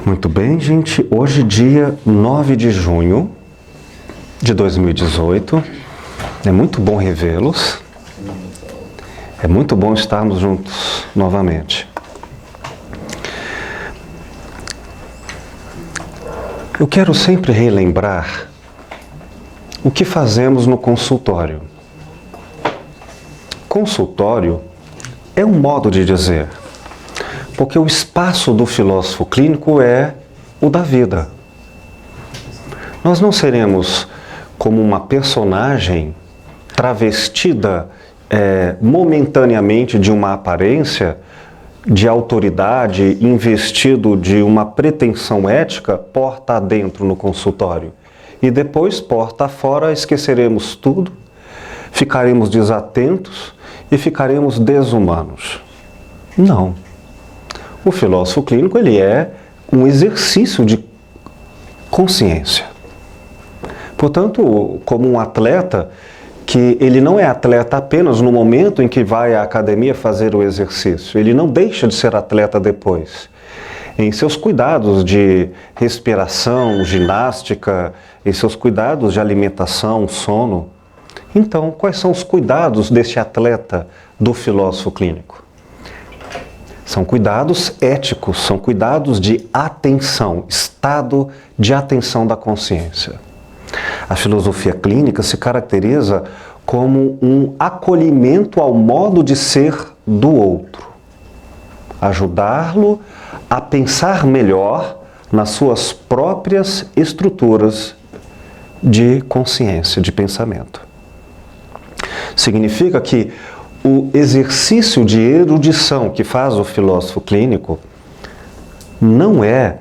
Muito bem, gente. Hoje, dia 9 de junho de 2018. É muito bom revê-los. É muito bom estarmos juntos novamente. Eu quero sempre relembrar o que fazemos no consultório. Consultório é um modo de dizer, porque o espaço do filósofo clínico é o da vida. Nós não seremos como uma personagem travestida momentaneamente de uma aparência de autoridade, investido de uma pretensão ética, porta adentro no consultório. E depois, porta afora, esqueceremos tudo, ficaremos desatentos e ficaremos desumanos. Não. O filósofo clínico, ele é um exercício de consciência. Portanto, como um atleta, que ele não é atleta apenas no momento em que vai à academia fazer o exercício, ele não deixa de ser atleta depois. Em seus cuidados de respiração, ginástica, em seus cuidados de alimentação, sono. Então, quais são os cuidados deste atleta do filósofo clínico? São cuidados éticos, são cuidados de atenção, estado de atenção da consciência. A filosofia clínica se caracteriza como um acolhimento ao modo de ser do outro. Ajudá-lo a pensar melhor nas suas próprias estruturas de consciência, de pensamento. Significa que o exercício de erudição que faz o filósofo clínico não é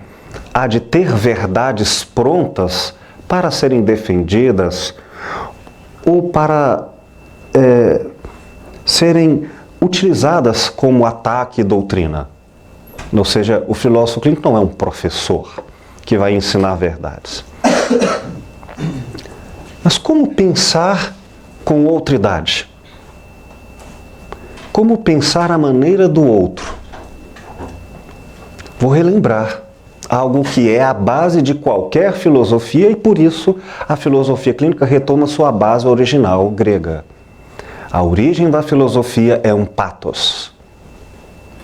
a de ter verdades prontas para serem defendidas ou para serem utilizadas como ataque e doutrina. Ou seja, o filósofo clínico não é um professor que vai ensinar verdades. Mas como pensar com outridade? Como pensar a maneira do outro? Vou relembrar algo que é a base de qualquer filosofia e por isso a filosofia clínica retoma sua base original grega. A origem da filosofia é um pathos.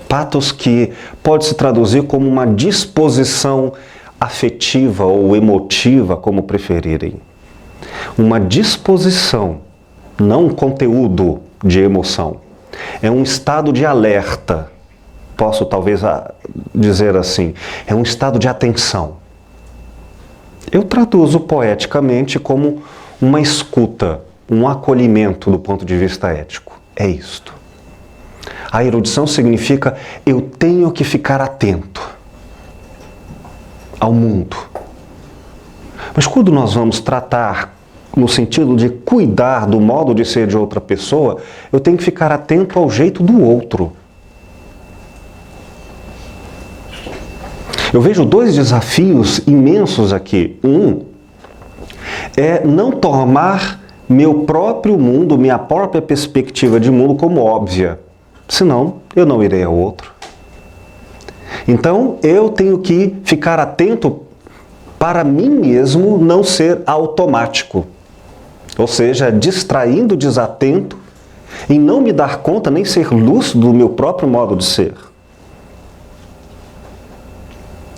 Pathos que pode se traduzir como uma disposição afetiva ou emotiva, como preferirem. Uma disposição, não um conteúdo de emoção. É um estado de alerta. Posso talvez dizer assim, é um estado de atenção. Eu traduzo poeticamente como uma escuta, um acolhimento do ponto de vista ético. É isto. A erudição significa eu tenho que ficar atento ao mundo. Mas quando nós vamos tratar no sentido de cuidar do modo de ser de outra pessoa, eu tenho que ficar atento ao jeito do outro. Eu vejo dois desafios imensos aqui. Um é não tomar meu próprio mundo, minha própria perspectiva de mundo como óbvia. Senão, eu não irei ao outro. Então, eu tenho que ficar atento para mim mesmo não ser automático. Ou seja, distraindo, desatento, em não me dar conta, nem ser lúcido do meu próprio modo de ser.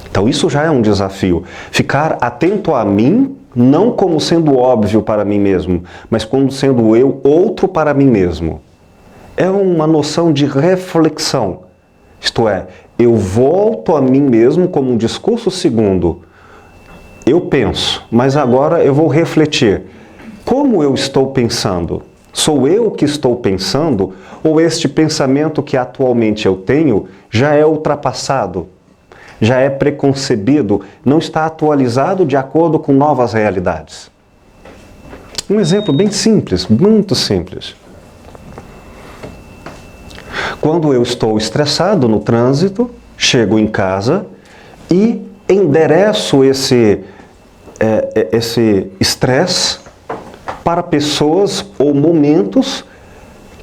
Então isso já é um desafio. Ficar atento a mim, não como sendo óbvio para mim mesmo, mas como sendo eu outro para mim mesmo. É uma noção de reflexão. Isto é, eu volto a mim mesmo como um discurso segundo. Eu penso, mas agora eu vou refletir. Como eu estou pensando? Sou eu que estou pensando ou este pensamento que atualmente eu tenho já é ultrapassado? Já é preconcebido, não está atualizado de acordo com novas realidades. Um exemplo bem simples, muito simples. Quando eu estou estressado no trânsito, chego em casa e endereço esse estresse para pessoas ou momentos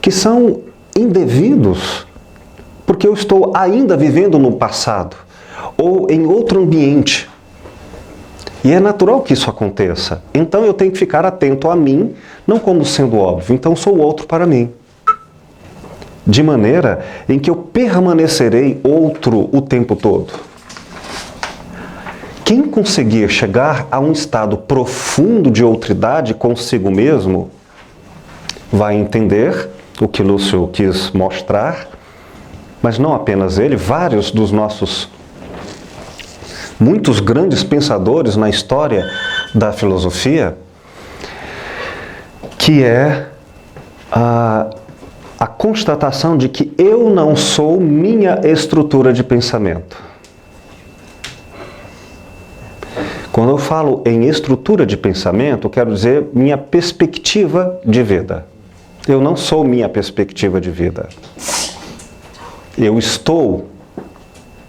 que são indevidos, porque eu estou ainda vivendo no passado. ou em outro ambiente. E é natural que isso aconteça. Então eu tenho que ficar atento a mim, não como sendo óbvio. Então sou outro para mim. De maneira em que eu permanecerei outro o tempo todo. Quem conseguir chegar a um estado profundo de outridade consigo mesmo, vai entender o que Lúcio quis mostrar, mas não apenas ele, vários dos nossos muitos grandes pensadores na história da filosofia, que é a constatação de que eu não sou minha estrutura de pensamento. Quando eu falo em estrutura de pensamento, eu quero dizer minha perspectiva de vida. Eu não sou minha perspectiva de vida. Eu estou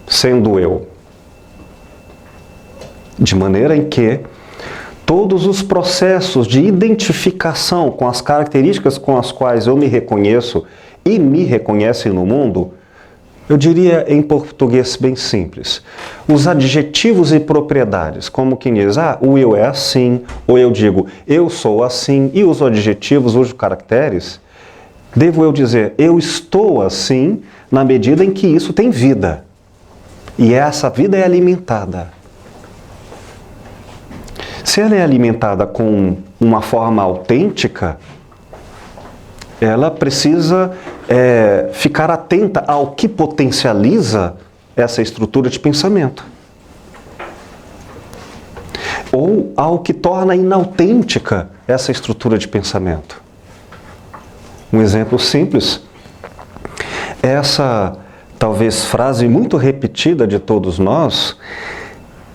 sendo eu. De maneira em que todos os processos de identificação com as características com as quais eu me reconheço e me reconhecem no mundo, eu diria em português bem simples, os adjetivos e propriedades, como quem diz, o eu é assim, ou eu digo, eu sou assim, e os adjetivos, os caracteres, devo eu dizer, eu estou assim, na medida em que isso tem vida. E essa vida é alimentada. Se ela é alimentada com uma forma autêntica, ela precisa ficar atenta ao que potencializa essa estrutura de pensamento. Ou ao que torna inautêntica essa estrutura de pensamento. Um exemplo simples, essa talvez frase muito repetida de todos nós,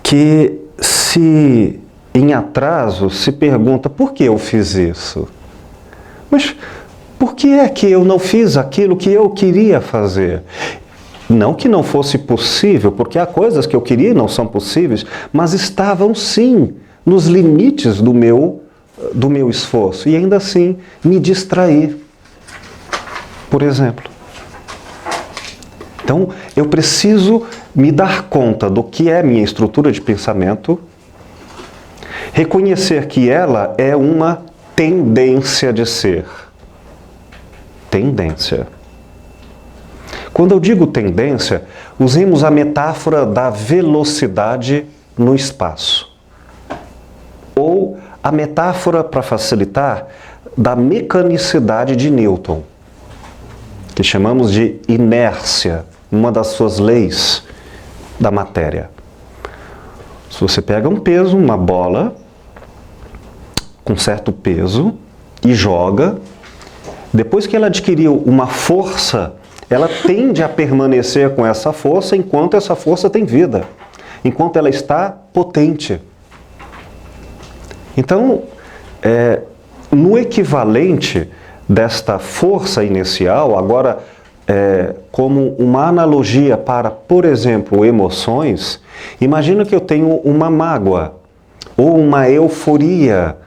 que se em atraso se pergunta, por que eu fiz isso? Mas por que é que eu não fiz aquilo que eu queria fazer? Não que não fosse possível, porque há coisas que eu queria e não são possíveis, mas estavam sim nos limites do meu esforço. E ainda assim me distraí, por exemplo. Então eu preciso me dar conta do que é minha estrutura de pensamento, reconhecer que ela é uma tendência de ser. Tendência. Quando eu digo tendência, usemos a metáfora da velocidade no espaço. Ou a metáfora, para facilitar, da mecanicidade de Newton, que chamamos de inércia, uma das suas leis da matéria. Se você pega um peso, uma bola, com certo peso, e joga, depois que ela adquiriu uma força, ela tende a permanecer com essa força enquanto essa força tem vida, enquanto ela está potente. Então, no equivalente desta força inicial, agora como uma analogia para, por exemplo, emoções, imagina que eu tenho uma mágoa, ou uma euforia,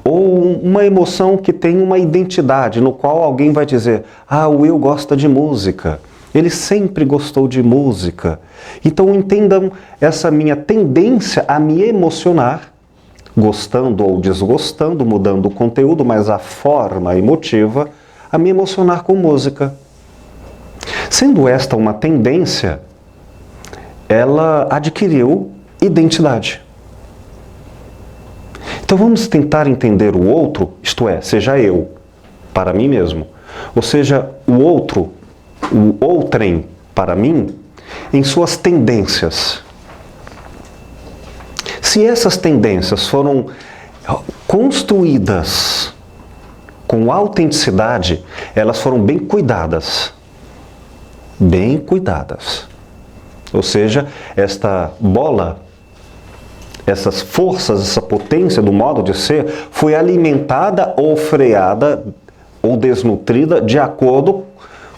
ou uma emoção que tem uma identidade, no qual alguém vai dizer, o eu gosta de música, ele sempre gostou de música. Então entendam essa minha tendência a me emocionar, gostando ou desgostando, mudando o conteúdo, mas a forma emotiva, a me emocionar com música. Sendo esta uma tendência, ela adquiriu identidade. Então vamos tentar entender o outro, isto é, seja eu, para mim mesmo, ou seja, o outro, o outrem, para mim, em suas tendências. Se essas tendências foram construídas com autenticidade, elas foram bem cuidadas. Bem cuidadas. Ou seja, esta bola, essas forças, essa potência do modo de ser, foi alimentada ou freada ou desnutrida de acordo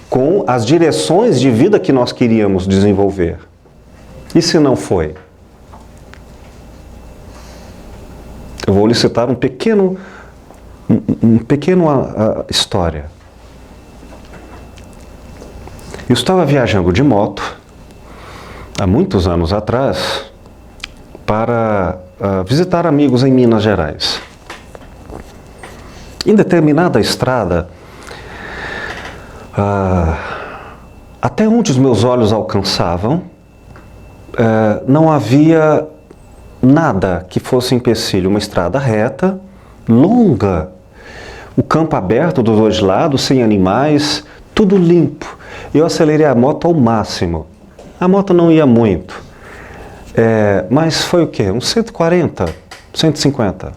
com as direções de vida que nós queríamos desenvolver. E se não foi? Eu vou lhe citar uma pequena história. Eu estava viajando de moto há muitos anos atrás, para visitar amigos em Minas Gerais. Em determinada estrada, até onde os meus olhos alcançavam, não havia nada que fosse empecilho. Uma estrada reta, longa, o campo aberto dos dois lados, sem animais, tudo limpo. Eu acelerei a moto ao máximo. A moto não ia muito, mas foi o quê? Uns 140, 150.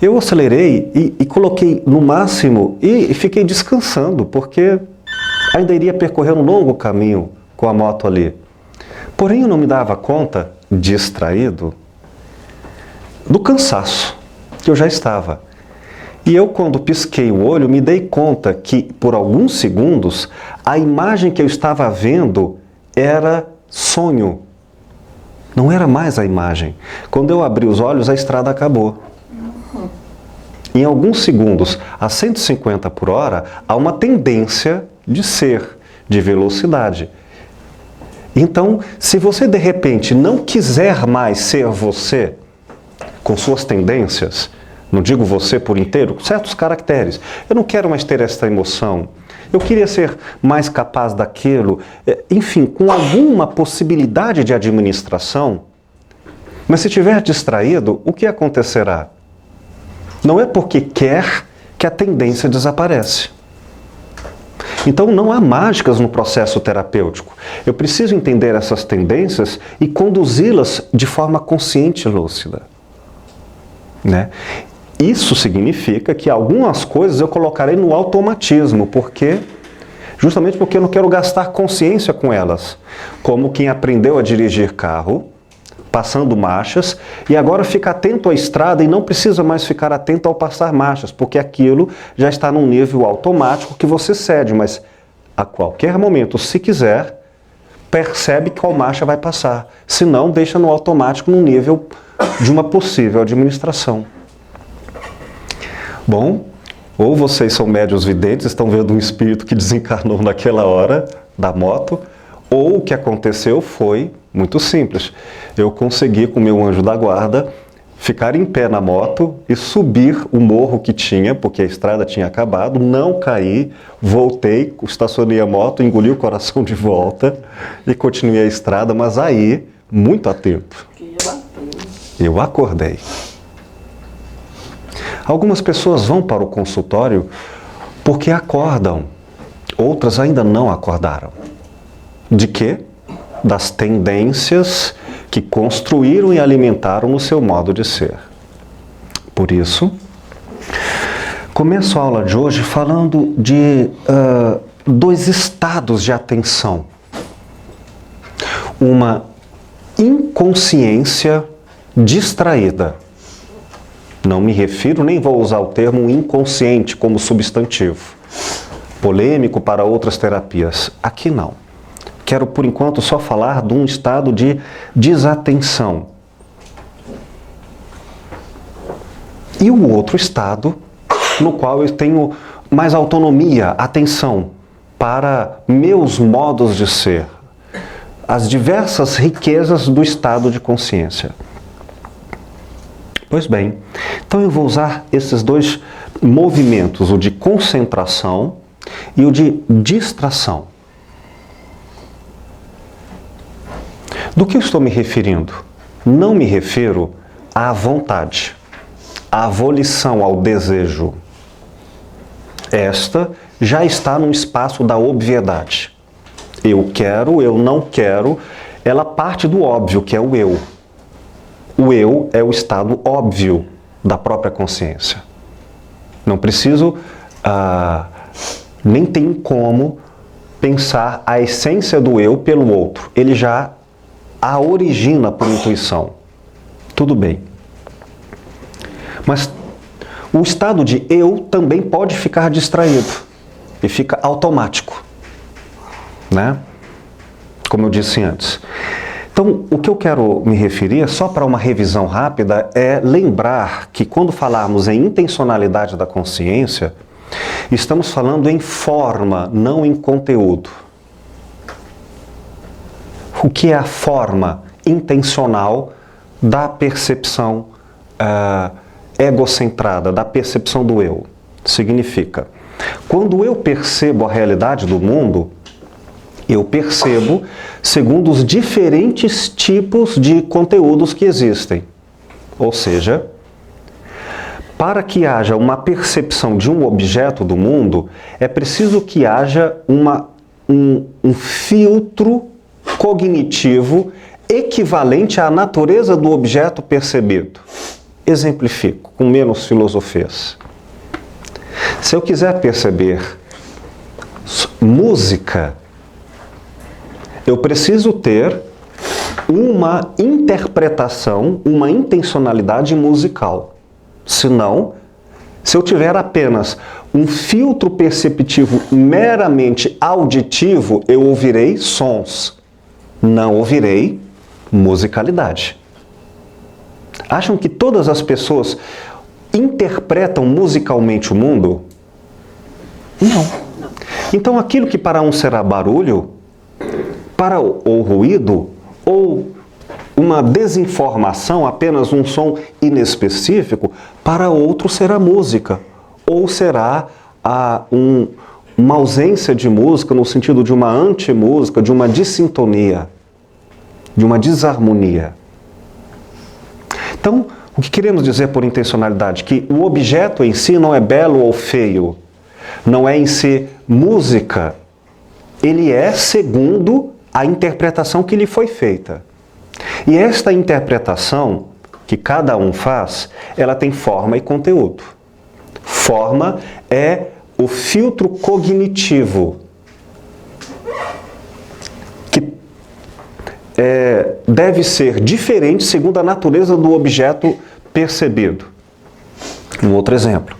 Eu acelerei e coloquei no máximo e fiquei descansando, porque ainda iria percorrer um longo caminho com a moto ali. Porém, eu não me dava conta, distraído, do cansaço que eu já estava. E eu, quando pisquei o olho, me dei conta que, por alguns segundos, a imagem que eu estava vendo era sonho. Não era mais a imagem. Quando eu abri os olhos, a estrada acabou. Em alguns segundos, a 150 por hora, há uma tendência de ser, de velocidade. Então, se você de repente não quiser mais ser você, com suas tendências, não digo você por inteiro, certos caracteres, eu não quero mais ter esta emoção, eu queria ser mais capaz daquilo, enfim, com alguma possibilidade de administração, mas se estiver distraído, o que acontecerá? Não é porque quer que a tendência desaparece. Então não há mágicas no processo terapêutico. Eu preciso entender essas tendências e conduzi-las de forma consciente e lúcida. Né? Isso significa que algumas coisas eu colocarei no automatismo, justamente porque eu não quero gastar consciência com elas. Como quem aprendeu a dirigir carro, passando marchas, e agora fica atento à estrada e não precisa mais ficar atento ao passar marchas, porque aquilo já está num nível automático que você cede, mas a qualquer momento, se quiser, percebe qual marcha vai passar. Se não, deixa no automático no nível de uma possível administração. Bom, ou vocês são médiuns videntes, estão vendo um espírito que desencarnou naquela hora da moto, ou o que aconteceu foi muito simples. Eu consegui, com o meu anjo da guarda, ficar em pé na moto e subir o morro que tinha, porque a estrada tinha acabado, não caí, voltei, estacionei a moto, engoli o coração de volta e continuei a estrada, mas aí, muito atento. Eu acordei. Algumas pessoas vão para o consultório porque acordam, outras ainda não acordaram. De quê? Das tendências que construíram e alimentaram o seu modo de ser. Por isso, começo a aula de hoje falando de dois estados de atenção. Uma inconsciência distraída. Não me refiro, nem vou usar o termo inconsciente como substantivo, polêmico para outras terapias. Aqui não. Quero, por enquanto, só falar de um estado de desatenção. E o outro estado, no qual eu tenho mais autonomia, atenção para meus modos de ser, as diversas riquezas do estado de consciência. Pois bem, então eu vou usar esses dois movimentos, o de concentração e o de distração. Do que eu estou me referindo? Não me refiro à vontade, à volição, ao desejo. Esta já está no espaço da obviedade. Eu quero, eu não quero, ela parte do óbvio, que é o eu. O eu é o estado óbvio da própria consciência. Não preciso, nem tem como pensar a essência do eu pelo outro. Ele já a origina por intuição. Tudo bem. Mas o estado de eu também pode ficar distraído e fica automático, né? Como eu disse antes. Então, o que eu quero me referir, só para uma revisão rápida, é lembrar que quando falarmos em intencionalidade da consciência, estamos falando em forma, não em conteúdo. o que é a forma intencional da percepção egocentrada, da percepção do eu. Significa, quando eu percebo a realidade do mundo, eu percebo segundo os diferentes tipos de conteúdos que existem. Ou seja, para que haja uma percepção de um objeto do mundo, é preciso que haja um filtro cognitivo equivalente à natureza do objeto percebido. Exemplifico, com menos filosofias. Se eu quiser perceber música, eu preciso ter uma interpretação, uma intencionalidade musical. Senão, se eu tiver apenas um filtro perceptivo meramente auditivo, eu ouvirei sons, não ouvirei musicalidade. Acham que todas as pessoas interpretam musicalmente o mundo? Não. Então aquilo que para um será barulho, ou ruído, ou uma desinformação, apenas um som inespecífico, para outro será música, ou será uma ausência de música no sentido de uma antimúsica, de uma dissintonia, de uma desarmonia. Então, o que queremos dizer por intencionalidade? Que o objeto em si não é belo ou feio, não é em si música, ele é segundo a interpretação que lhe foi feita. E esta interpretação que cada um faz, ela tem forma e conteúdo. Forma é o filtro cognitivo que deve ser diferente segundo a natureza do objeto percebido. Um outro exemplo.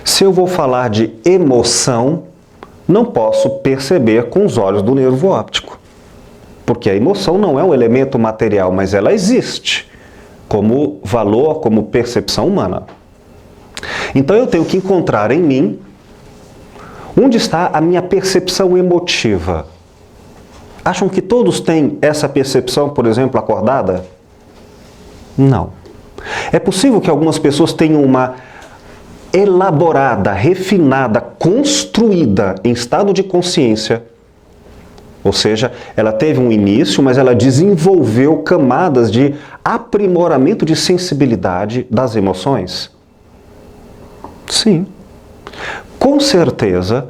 Se eu vou falar de emoção, não posso perceber com os olhos do nervo óptico. Porque a emoção não é um elemento material, mas ela existe como valor, como percepção humana. Então eu tenho que encontrar em mim onde está a minha percepção emotiva. Acham que todos têm essa percepção, por exemplo, acordada? Não. É possível que algumas pessoas tenham uma elaborada, refinada, construída em estado de consciência. Ou seja, ela teve um início, mas ela desenvolveu camadas de aprimoramento de sensibilidade das emoções? Sim. Com certeza,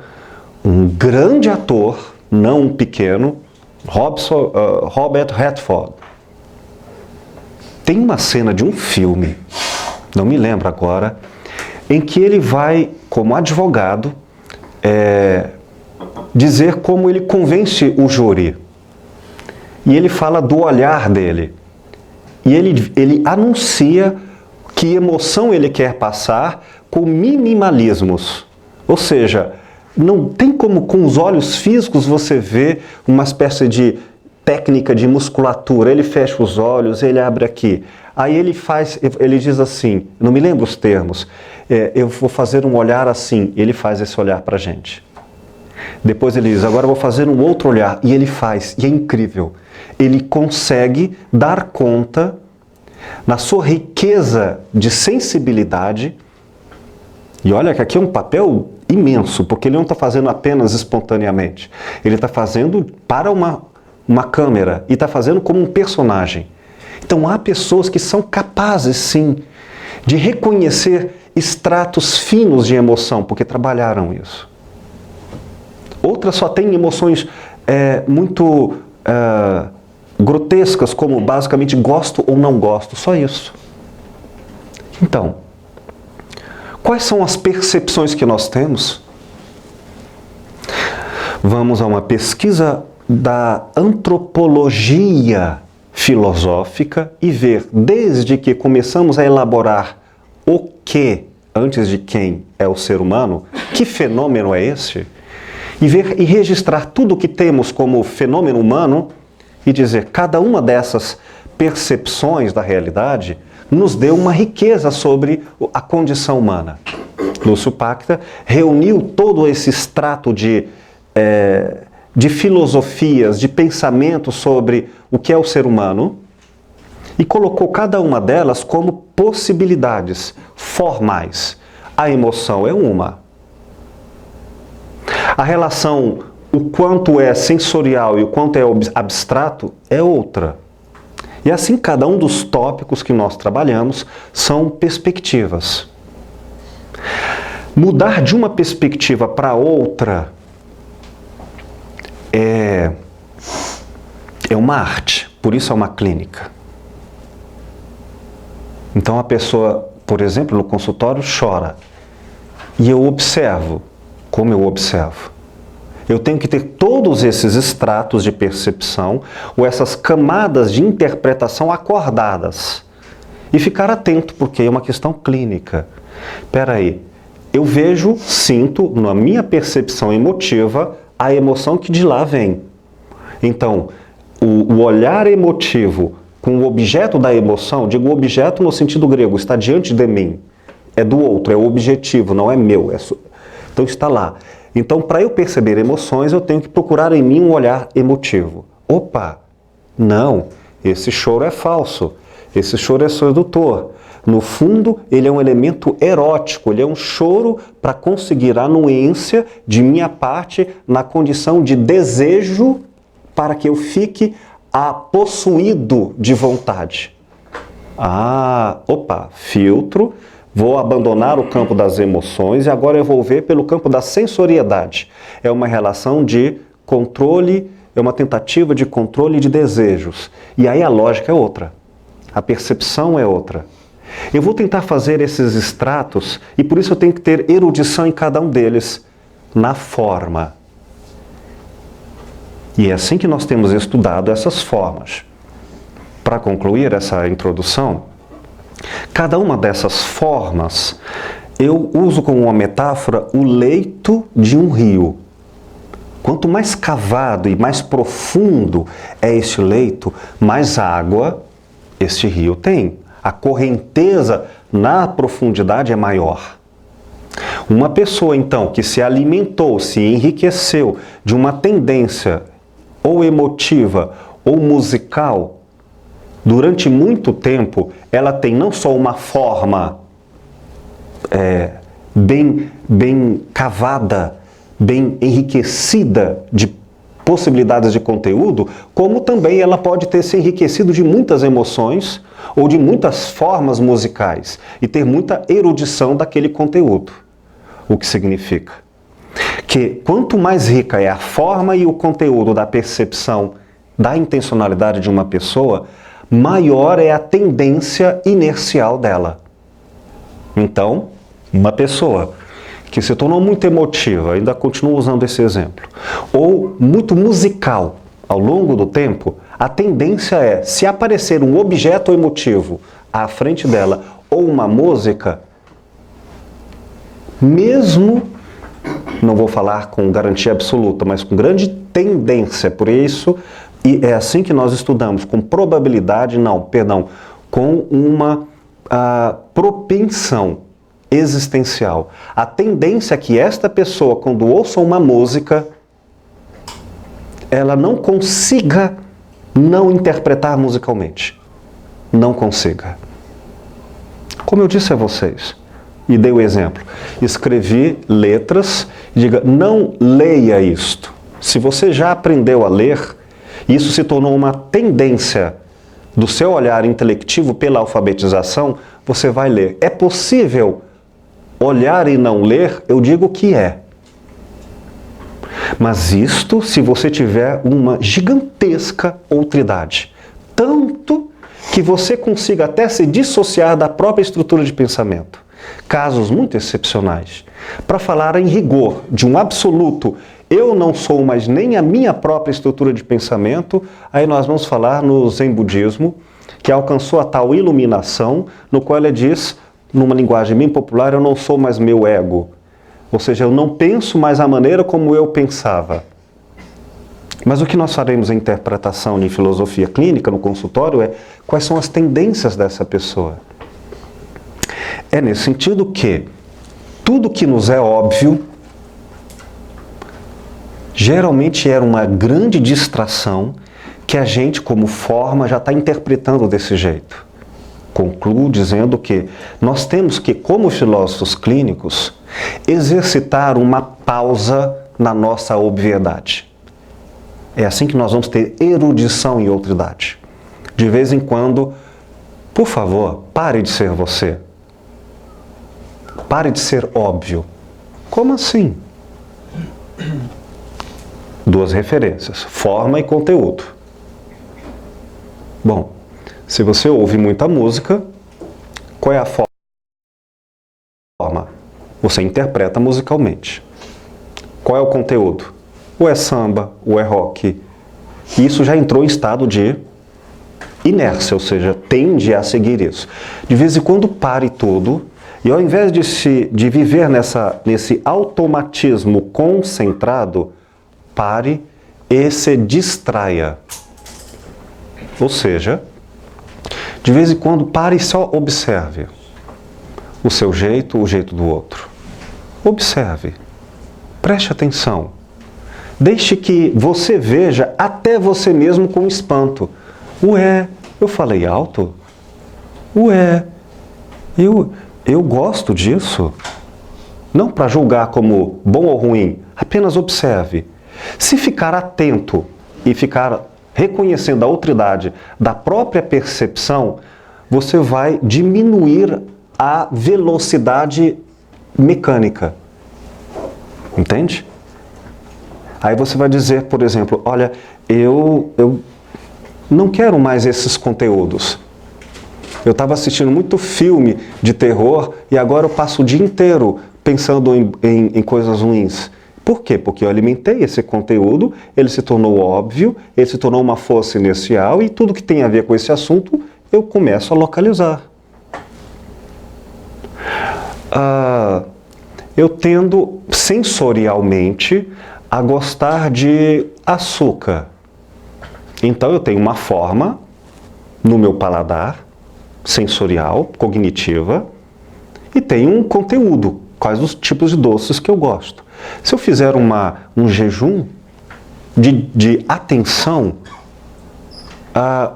um grande ator, não um pequeno, Robert Redford, tem uma cena de um filme, não me lembro agora, em que ele vai, como advogado, dizer como ele convence o júri. E ele fala do olhar dele. E ele anuncia que emoção ele quer passar com minimalismos. Ou seja, não tem como com os olhos físicos você ver uma espécie de técnica de musculatura. Ele fecha os olhos, ele abre aqui. Aí ele diz assim, não me lembro os termos, eu vou fazer um olhar assim. Ele faz esse olhar pra gente. Depois ele diz, agora eu vou fazer um outro olhar. E ele faz, e é incrível. Ele consegue dar conta, na sua riqueza de sensibilidade, e olha que aqui é um papel imenso, porque ele não está fazendo apenas espontaneamente. Ele está fazendo para uma câmera, e está fazendo como um personagem. Então há pessoas que são capazes, sim, de reconhecer estratos finos de emoção, porque trabalharam isso. Outras só têm emoções muito grotescas, como basicamente gosto ou não gosto, só isso. Então, quais são as percepções que nós temos? Vamos a uma pesquisa da antropologia filosófica e ver, desde que começamos a elaborar o que, antes de quem é o ser humano, que fenômeno é esse? E ver e registrar tudo o que temos como fenômeno humano e dizer, cada uma dessas percepções da realidade nos deu uma riqueza sobre a condição humana. Lúcio Pacta reuniu todo esse extrato de de filosofias, de pensamentos sobre o que é o ser humano e colocou cada uma delas como possibilidades formais. A emoção é uma. A relação, o quanto é sensorial e o quanto é abstrato, é outra. E assim, cada um dos tópicos que nós trabalhamos são perspectivas. Mudar de uma perspectiva para outra é uma arte, por isso é uma clínica. Então a pessoa, por exemplo, no consultório chora. E eu observo. Como eu observo? Eu tenho que ter todos esses estratos de percepção ou essas camadas de interpretação acordadas. E ficar atento, porque é uma questão clínica. Espera aí, eu vejo, sinto, na minha percepção emotiva, a emoção que de lá vem. Então, o olhar emotivo com o objeto da emoção, digo objeto no sentido grego, está diante de mim, é do outro, é objetivo, não é meu, então está lá. Então, para eu perceber emoções, eu tenho que procurar em mim um olhar emotivo. Opa, não, esse choro é falso, esse choro é sedutor. No fundo, ele é um elemento erótico, ele é um choro para conseguir a anuência de minha parte na condição de desejo para que eu fique possuído de vontade. Filtro, vou abandonar o campo das emoções e agora eu vou ver pelo campo da sensoriedade. É uma relação de controle, é uma tentativa de controle de desejos. E aí a lógica é outra, a percepção é outra. Eu vou tentar fazer esses extratos e por isso eu tenho que ter erudição em cada um deles, na forma. E é assim que nós temos estudado essas formas. Para concluir essa introdução, cada uma dessas formas eu uso como uma metáfora o leito de um rio. Quanto mais cavado e mais profundo é este leito, mais água este rio tem. A correnteza na profundidade é maior. Uma pessoa, então, que se alimentou, se enriqueceu de uma tendência ou emotiva ou musical, durante muito tempo, ela tem não só uma forma bem cavada, bem enriquecida de possibilidades de conteúdo, como também ela pode ter se enriquecido de muitas emoções ou de muitas formas musicais e ter muita erudição daquele conteúdo. O que significa que quanto mais rica é a forma e o conteúdo da percepção da intencionalidade de uma pessoa, maior é a tendência inercial dela. Então, uma pessoa que se tornou muito emotiva, ainda continuo usando esse exemplo, ou muito musical ao longo do tempo, a tendência é, se aparecer um objeto emotivo à frente dela ou uma música, mesmo, não vou falar com garantia absoluta, mas com grande tendência, por isso, e é assim que nós estudamos, com probabilidade, com uma propensão existencial. A tendência é que esta pessoa, quando ouça uma música, ela não consiga não interpretar musicalmente. Não consiga. Como eu disse a vocês, e dei o exemplo, escrevi letras, diga, não leia isto. Se você já aprendeu a ler, isso se tornou uma tendência do seu olhar intelectivo pela alfabetização, você vai ler. É possível olhar e não ler? Eu digo que é. Mas isto se você tiver uma gigantesca outridade. Tanto que você consiga até se dissociar da própria estrutura de pensamento. Casos muito excepcionais. Para falar em rigor de um absoluto, eu não sou mais nem a minha própria estrutura de pensamento, aí nós vamos falar no Zen Budismo, que alcançou a tal iluminação, no qual ele diz, numa linguagem bem popular, eu não sou mais meu ego. Ou seja, eu não penso mais a maneira como eu pensava. Mas o que nós faremos em interpretação de filosofia clínica, no consultório, é quais são as tendências dessa pessoa. É nesse sentido que tudo que nos é óbvio geralmente era uma grande distração que a gente, como forma, já está interpretando desse jeito. Concluo dizendo que nós temos que, como filósofos clínicos, exercitar uma pausa na nossa obviedade. É assim que nós vamos ter erudição e outridade. De vez em quando, por favor, pare de ser você. Pare de ser óbvio. Como assim? Duas referências, forma e conteúdo. Bom, se você ouve muita música, qual é a forma? Você interpreta musicalmente. Qual é o conteúdo? Ou é samba, ou é rock. Isso já entrou em estado de inércia, ou seja, tende a seguir isso. De vez em quando pare tudo, e ao invés de viver nesse automatismo concentrado, pare e se distraia. Ou seja, de vez em quando pare e só observe o seu jeito, o jeito do outro. Observe, preste atenção. Deixe que você veja até você mesmo com espanto. Ué, eu falei alto? Ué, eu gosto disso? Não para julgar como bom ou ruim, apenas observe. Se ficar atento e ficar reconhecendo a outridade da própria percepção, você vai diminuir a velocidade mecânica. Entende? Aí você vai dizer, por exemplo, olha, eu não quero mais esses conteúdos. Eu estava assistindo muito filme de terror e agora eu passo o dia inteiro pensando em coisas ruins. Por quê? Porque eu alimentei esse conteúdo, ele se tornou óbvio, ele se tornou uma força inicial e tudo que tem a ver com esse assunto eu começo a localizar. Eu tendo sensorialmente a gostar de açúcar. Então eu tenho uma forma no meu paladar sensorial, cognitiva, e tenho um conteúdo, quais os tipos de doces que eu gosto. Se eu fizer um jejum de atenção,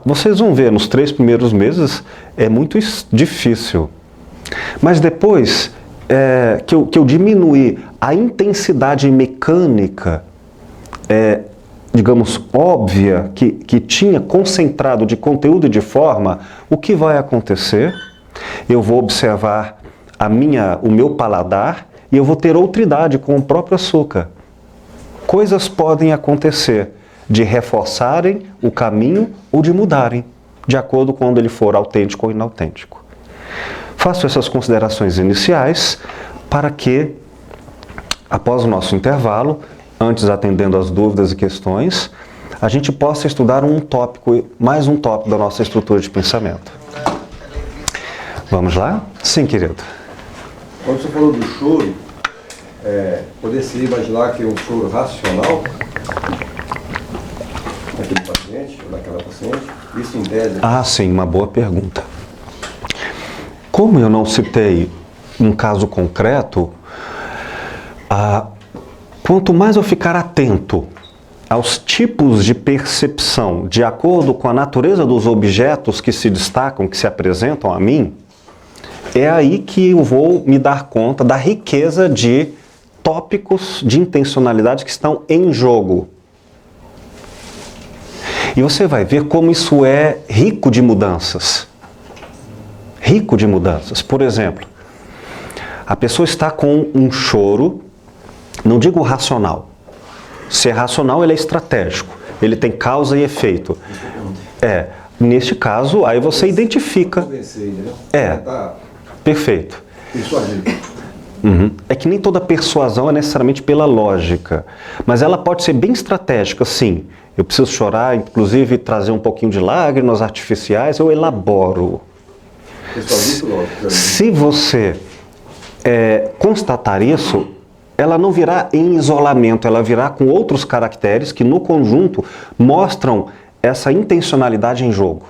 vocês vão ver, nos 3 primeiros meses é muito difícil. Mas depois que eu diminuir a intensidade mecânica, digamos, óbvia, que tinha concentrado de conteúdo e de forma, o que vai acontecer? Eu vou observar o meu paladar e eu vou ter outridade com o próprio açúcar. Coisas podem acontecer de reforçarem o caminho ou de mudarem, de acordo com quando ele for autêntico ou inautêntico. Faço essas considerações iniciais para que, após o nosso intervalo, antes atendendo às dúvidas e questões, a gente possa estudar mais um tópico da nossa estrutura de pensamento. Vamos lá? Sim, querido. Quando você falou do choro, poderia imaginar que um choro racional daquele paciente, ou daquela paciente, isso em tese... Sim, uma boa pergunta. Como eu não citei um caso concreto, quanto mais eu ficar atento aos tipos de percepção de acordo com a natureza dos objetos que se destacam, que se apresentam a mim, é aí que eu vou me dar conta da riqueza de tópicos de intencionalidade que estão em jogo. E você vai ver como isso é rico de mudanças. Rico de mudanças. Por exemplo, a pessoa está com um choro, não digo racional. Se é racional, ele é estratégico. Ele tem causa e efeito. Neste caso, aí você identifica. Perfeito. É que nem toda persuasão é necessariamente pela lógica. Mas ela pode ser bem estratégica, sim. Eu preciso chorar, inclusive trazer um pouquinho de lágrimas artificiais, eu elaboro. Se você constatar isso, ela não virá em isolamento, ela virá com outros caracteres que no conjunto mostram essa intencionalidade em jogo.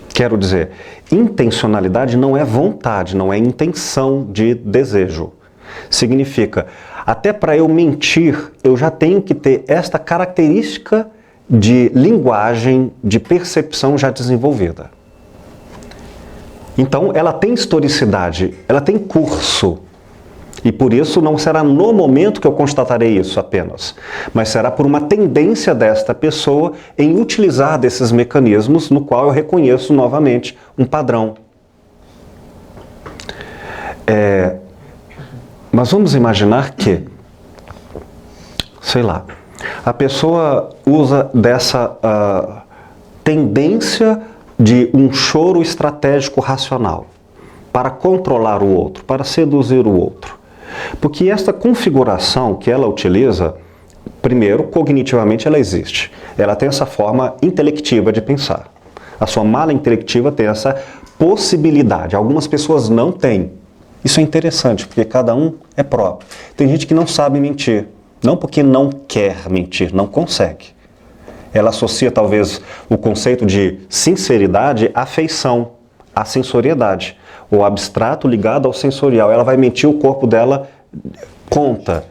Quero dizer, intencionalidade não é vontade, não é intenção de desejo. Significa, até para eu mentir, eu já tenho que ter esta característica de linguagem, de percepção já desenvolvida. Então, ela tem historicidade, ela tem curso. E por isso não será no momento que eu constatarei isso apenas, mas será por uma tendência desta pessoa em utilizar desses mecanismos no qual eu reconheço novamente um padrão. Mas vamos imaginar que, sei lá, a pessoa usa dessa tendência de um choro estratégico racional para controlar o outro, para seduzir o outro. Porque esta configuração que ela utiliza, primeiro, cognitivamente ela existe. Ela tem essa forma intelectiva de pensar. A sua mala intelectiva tem essa possibilidade. Algumas pessoas não têm. Isso é interessante, porque cada um é próprio. Tem gente que não sabe mentir. Não porque não quer mentir, não consegue. Ela associa talvez o conceito de sinceridade à afeição, à sensoriedade. O abstrato ligado ao sensorial. Ela vai mentir, o corpo dela conta.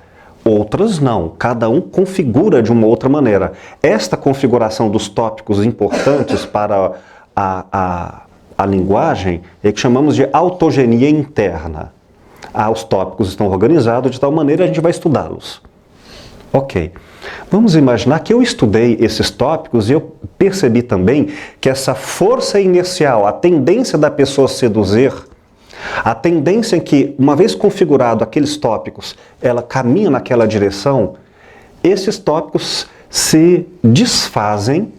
Outras não. Cada um configura de uma outra maneira. Esta configuração dos tópicos importantes para a linguagem é que chamamos de autogenia interna. Os tópicos estão organizados de tal maneira que a gente vai estudá-los. Ok. Vamos imaginar que eu estudei esses tópicos e eu percebi também que essa força inicial, a tendência da pessoa seduzir, a tendência em que, uma vez configurado aqueles tópicos, ela caminha naquela direção, esses tópicos se desfazem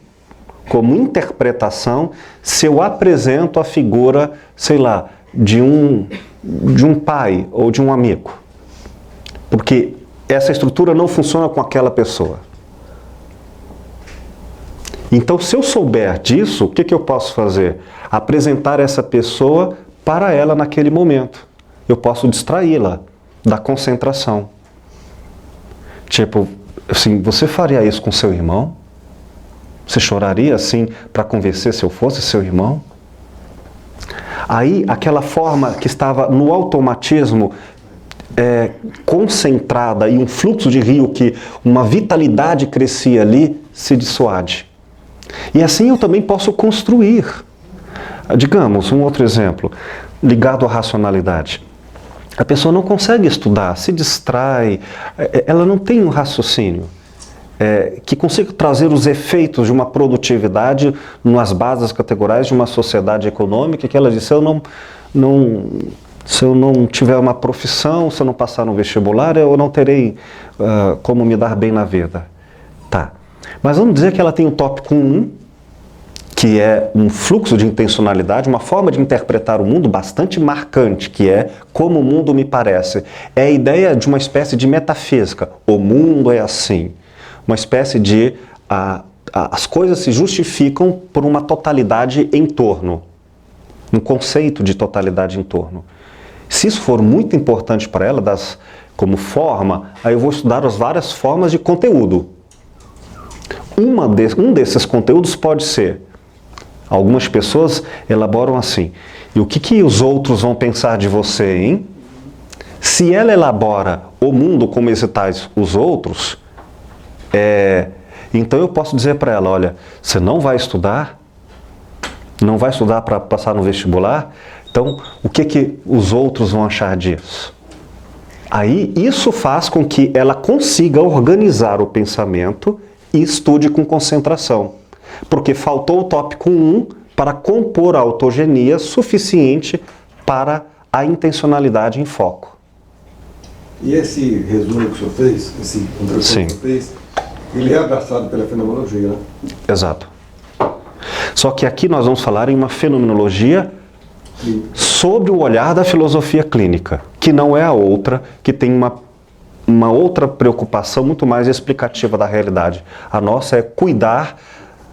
como interpretação se eu apresento a figura, sei lá, de um pai ou de um amigo. Porque essa estrutura não funciona com aquela pessoa. Então, se eu souber disso, o que eu posso fazer? Apresentar essa pessoa para ela naquele momento. Eu posso distraí-la da concentração. Tipo, assim, você faria isso com seu irmão? Você choraria assim para convencer se eu fosse seu irmão? Aí, aquela forma que estava no automatismo, concentrada e um fluxo de rio que uma vitalidade crescia ali, se dissuade. E assim eu também posso construir. Digamos, um outro exemplo, ligado à racionalidade. A pessoa não consegue estudar, se distrai, ela não tem um raciocínio que consiga trazer os efeitos de uma produtividade nas bases categoriais de uma sociedade econômica, que ela diz, se eu não tiver uma profissão, se eu não passar no vestibular, eu não terei como me dar bem na vida. Tá. Mas vamos dizer que ela tem o tópico 1, que é um fluxo de intencionalidade, uma forma de interpretar o mundo bastante marcante, que é como o mundo me parece. É a ideia de uma espécie de metafísica. O mundo é assim. Uma espécie de... as coisas se justificam por uma totalidade em torno. Um conceito de totalidade em torno. Se isso for muito importante para ela, como forma, aí eu vou estudar as várias formas de conteúdo. Um desses conteúdos pode ser, algumas pessoas elaboram assim, e o que os outros vão pensar de você, hein? Se ela elabora o mundo como excitais os outros, então eu posso dizer para ela, olha, você não vai estudar para passar no vestibular, então o que os outros vão achar disso? Aí isso faz com que ela consiga organizar o pensamento e estude com concentração. Porque faltou o tópico 1 para compor a autogenia suficiente para a intencionalidade em foco. E esse resumo que o senhor fez, esse introdução que o senhor fez, ele é abraçado pela fenomenologia, né? Exato. Só que aqui nós vamos falar em uma fenomenologia sobre o olhar da filosofia clínica, que não é a outra, que tem uma outra preocupação muito mais explicativa da realidade. A nossa é cuidar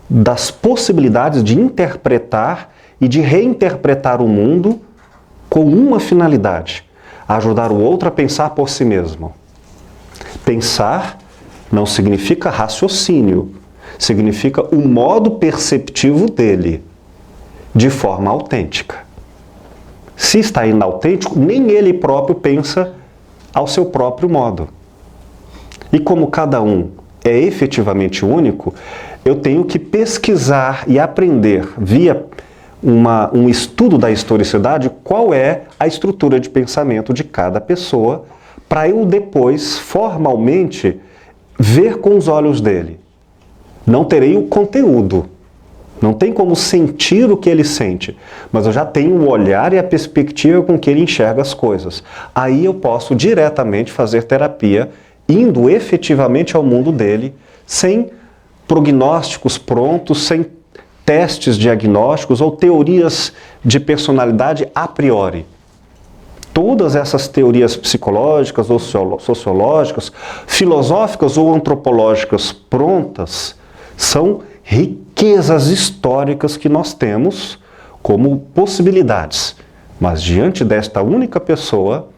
das possibilidades de interpretar e de reinterpretar o mundo com uma finalidade: ajudar o outro a pensar por si mesmo. Pensar não significa raciocínio, significa o modo perceptivo dele, de forma autêntica. Se está inautêntico, nem ele próprio pensa ao seu próprio modo. E como cada um é efetivamente único, eu tenho que pesquisar e aprender via um estudo da historicidade qual é a estrutura de pensamento de cada pessoa, para eu depois, formalmente, ver com os olhos dele. Não terei o conteúdo, não tem como sentir o que ele sente, mas eu já tenho o olhar e a perspectiva com que ele enxerga as coisas. Aí eu posso diretamente fazer terapia, indo efetivamente ao mundo dele, sem prognósticos prontos, sem testes diagnósticos ou teorias de personalidade a priori. Todas essas teorias psicológicas ou sociológicas, filosóficas ou antropológicas prontas, são riquezas históricas que nós temos como possibilidades. Mas diante desta única pessoa,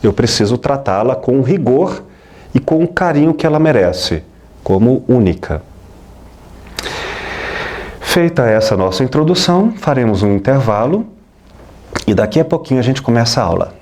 eu preciso tratá-la com rigor e com o carinho que ela merece, como única. Feita essa nossa introdução, faremos um intervalo e daqui a pouquinho a gente começa a aula.